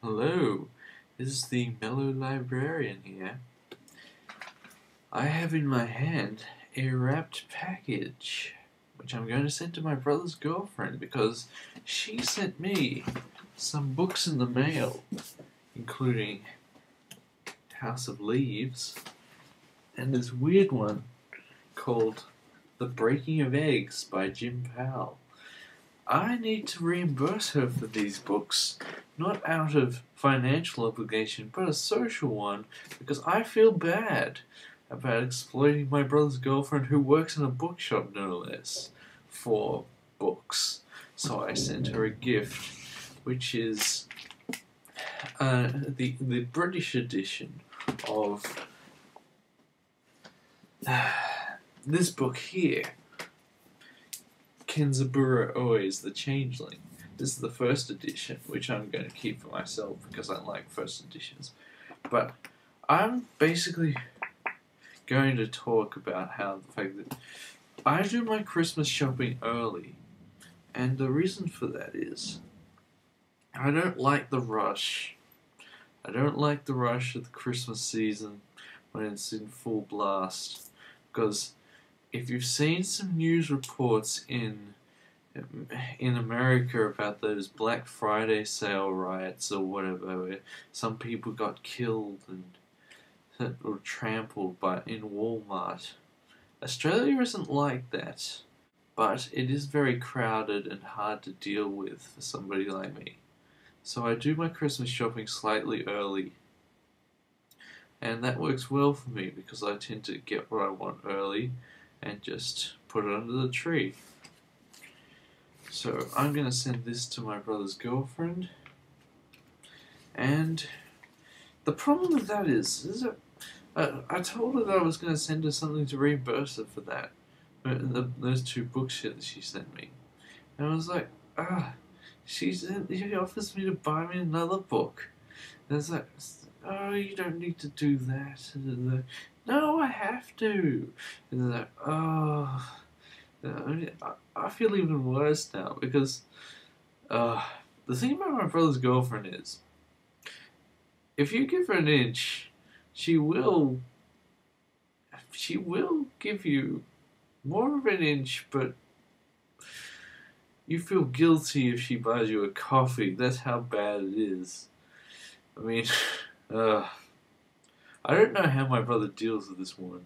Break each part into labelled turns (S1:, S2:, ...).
S1: Hello, this is the Mellow Librarian here. I have in my hand a wrapped package, which I'm going to send to my brother's girlfriend because she sent me some books in the mail, including House of Leaves and this weird one called The Breaking of Eggs by Jim Powell. I need to reimburse her for these books, not out of financial obligation, but a social one, because I feel bad about exploiting my brother's girlfriend, who works in a bookshop, no less, for books. So I sent her a gift, which is the British edition of this book here, Kenzaburo Oi's The Changeling. This is the first edition, which I'm going to keep for myself because I like first editions. But I'm basically going to talk about how the fact that I do my Christmas shopping early, and the reason for that is I don't like the rush. I don't like the rush of the Christmas season when it's in full blast, because if you've seen some news reports in America about those Black Friday sale riots or whatever, where some people got killed and or trampled in Walmart, Australia isn't like that, but it is very crowded and hard to deal with for somebody like me. So I do my Christmas shopping slightly early, and that works well for me because I tend to get what I want early and just put it under the tree. So I'm going to send this to my brother's girlfriend, and the problem with that is that I told her that I was going to send her something to reimburse her for that, those two books that she sent me, and I was like, she offers me to buy me another book, and it's like, oh, you don't need to do that. No, I have to. And like, oh, I feel even worse now because the thing about my brother's girlfriend is, if you give her an inch, she will give you more of an inch, but you feel guilty if she buys you a coffee. That's how bad it is. I mean, I don't know how my brother deals with this woman.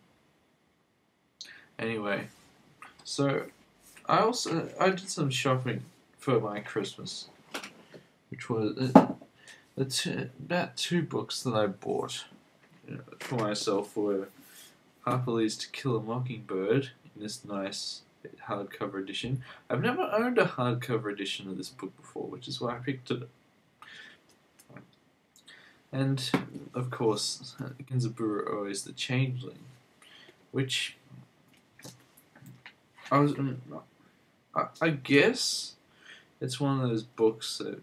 S1: Anyway, so I did some shopping for my Christmas, which was about two books that I bought for myself. Were Harper To Kill a Mockingbird in this nice hardcover edition. I've never owned a hardcover edition of this book before, which is why I picked it up. And, of course, Kenzaburo Oi's The Changeling, which I guess it's one of those books that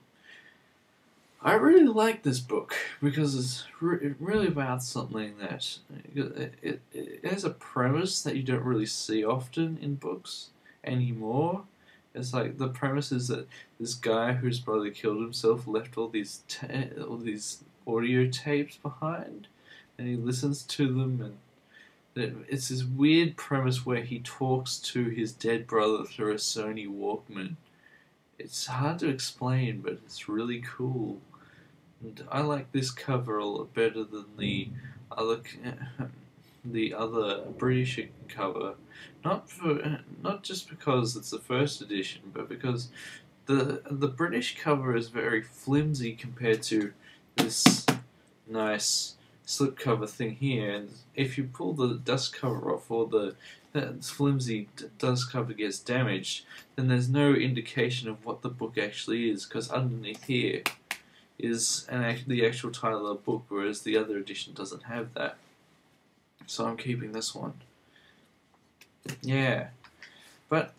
S1: I really like this book because it's really about something that it has a premise that you don't really see often in books anymore. It's like the premise is that this guy whose brother killed himself left all these audio tapes behind, and he listens to them, and it's this weird premise where he talks to his dead brother through a Sony Walkman. It's hard to explain, but it's really cool. And I like this cover a lot better than the other British cover. Not just because it's the first edition, but because the British cover is very flimsy compared to this nice slipcover thing here, and if you pull the dust cover off or the flimsy dust cover gets damaged, then there's no indication of what the book actually is, because underneath here is the actual title of the book, whereas the other edition doesn't have that. So I'm keeping this one. Yeah, but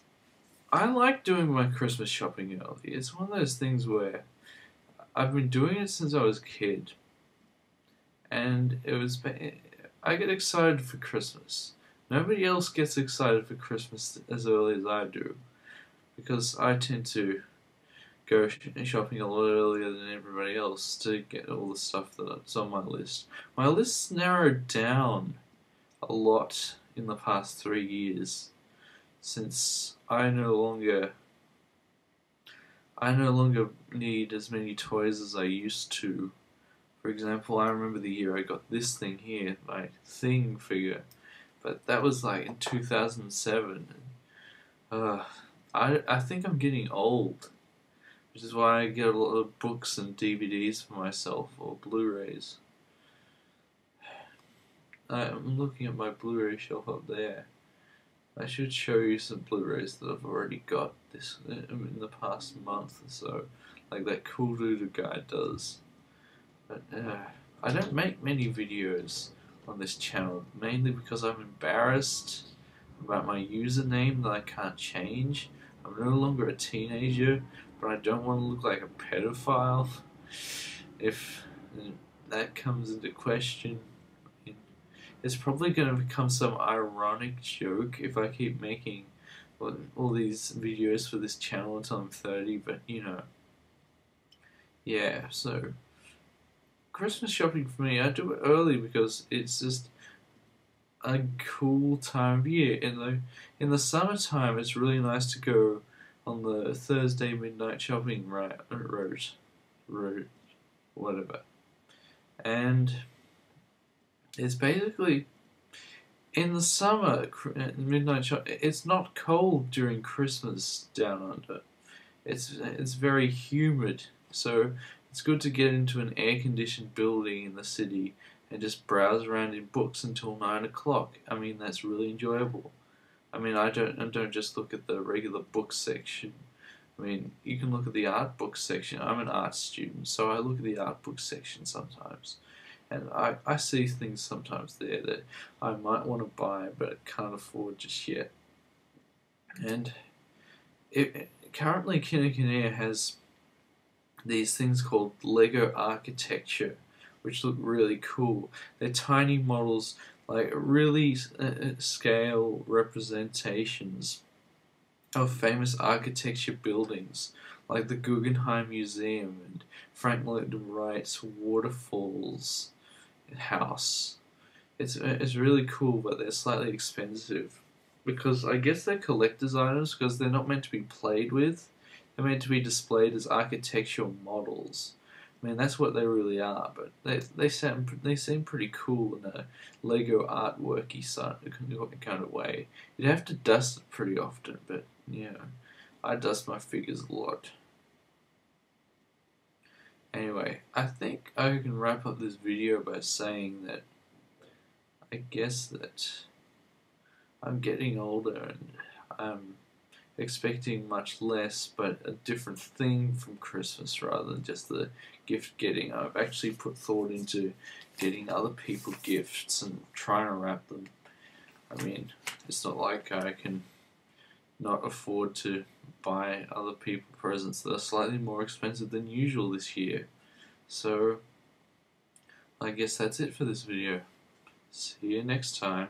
S1: I like doing my Christmas shopping early. It's one of those things where I've been doing it since I was a kid, and I get excited for Christmas. Nobody else gets excited for Christmas as early as I do, because I tend to go shopping a lot earlier than everybody else to get all the stuff that's on my list. My list's narrowed down a lot in the past 3 years, since I no longer need as many toys as I used to. For example, I remember the year I got this thing here, my Thing figure, but that was like in 2007. I think I'm getting old, which is why I get a lot of books and DVDs for myself, or Blu-rays. I'm looking at my Blu-ray shelf up there. I should show you some Blu-rays that I've already got this in the past month or so, like that Cool Doodle guy does. But I don't make many videos on this channel, mainly because I'm embarrassed about my username that I can't change. I'm no longer a teenager, but I don't want to look like a pedophile. If that comes into question, it's probably going to become some ironic joke if I keep making all these videos for this channel until I'm 30, but you know. Yeah, so Christmas shopping for me, I do it early because it's just a cool time of year. In the summertime, it's really nice to go on the Thursday midnight shopping route, whatever. And it's basically, in the summer, midnight shop. It's not cold during Christmas down under. It's very humid, so it's good to get into an air-conditioned building in the city and just browse around in books until 9 o'clock. I mean, that's really enjoyable. I mean, I don't just look at the regular book section. I mean, you can look at the art book section. I'm an art student, so I look at the art book section sometimes. And I see things sometimes there that I might want to buy but can't afford just yet. And currently Kinnikinea has these things called Lego architecture, which look really cool. They're tiny models, like really scale representations of famous architecture buildings, like the Guggenheim Museum and Frank Lloyd Wright's Waterfalls house. It's really cool, but they're slightly expensive because I guess they're collector's items because they're not meant to be played with. They're meant to be displayed as architectural models. I mean, that's what they really are, but they seem pretty cool in a Lego artworky kind of way. You'd have to dust it pretty often, but yeah, I dust my figures a lot. Anyway, I think I can wrap up this video by saying that I guess that I'm getting older and I'm expecting much less, but a different thing from Christmas rather than just the gift getting. I've actually put thought into getting other people gifts and trying to wrap them. I mean, it's not like I can not afford to buy other people presents that are slightly more expensive than usual this year. So, I guess that's it for this video. See you next time.